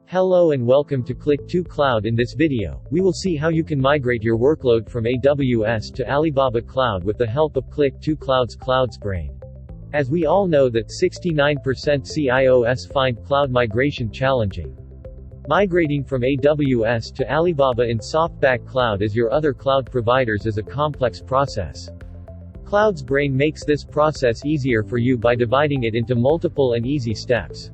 Hello and welcome to Click2Cloud. In this video, we will see how you can migrate your workload from AWS to Alibaba Cloud with the help of Click2Cloud's CloudSbrain. As we all know that 69% CIOs find cloud migration challenging. Migrating from AWS to Alibaba in SoftBank Cloud as your other cloud providers is a complex process. CloudSbrain makes this process easier for you by dividing it into multiple and easy steps.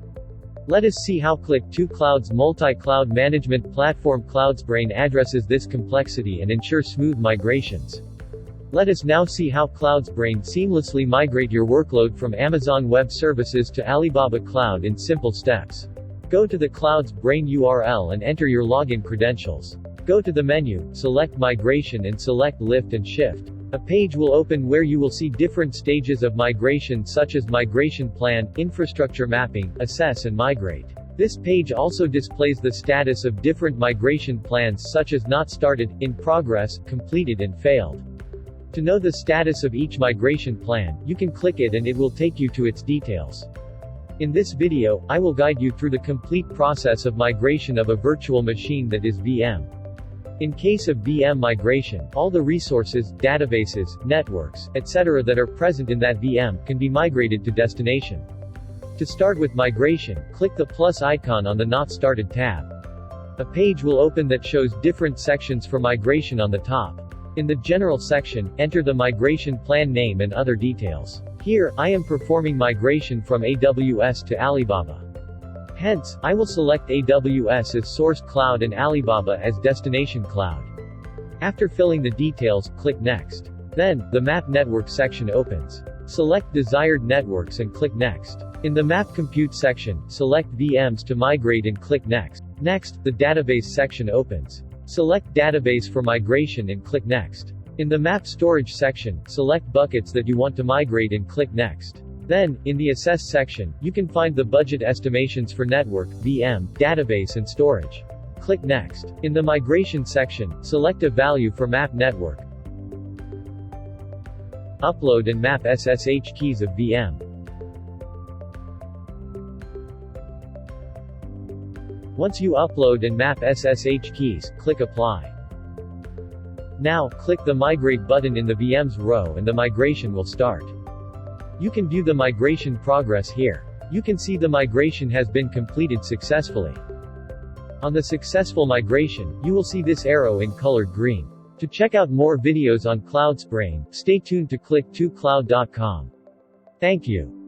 Let us see how Click2Cloud's multi-cloud management platform CloudSbrain addresses this complexity and ensures smooth migrations. Let us now see how CloudSbrain seamlessly migrate your workload from Amazon Web Services to Alibaba Cloud in simple steps. Go to the CloudSbrain URL and enter your login credentials. Go to the menu, select Migration and select Lift and Shift. A page will open where you will see different stages of migration such as migration plan, infrastructure mapping, assess and migrate. This page also displays the status of different migration plans such as not started, in progress, completed and failed. To know the status of each migration plan, you can click it and it will take you to its details. In this video, I will guide you through the complete process of migration of a virtual machine that is VM. In case of VM migration, all the resources, databases, networks, etc. that are present in that VM can be migrated to destination. To start with migration, click the plus icon on the Not Started tab. A page will open that shows different sections for migration on the top. In the General section, enter the migration plan name and other details. Here, I am performing migration from AWS to Alibaba. Hence, I will select AWS as source cloud and Alibaba as destination cloud. After filling the details, click Next. Then, the Map Network section opens. Select desired networks and click Next. In the Map Compute section, select VMs to migrate and click Next. Next, the Database section opens. Select Database for migration and click Next. In the Map Storage section, select buckets that you want to migrate and click Next. Then, in the Assess section, you can find the budget estimations for network, VM, database and storage. Click Next. In the Migration section, select a value for Map Network. Upload and map SSH keys of VM. Once you upload and map SSH keys, click Apply. Now, click the Migrate button in the VMs row and the migration will start. You can view the migration progress here. You can see the migration has been completed successfully. On the successful migration, you will see this arrow in colored green. To check out more videos on CloudSbrain, stay tuned to Click2Cloud.com. Thank you.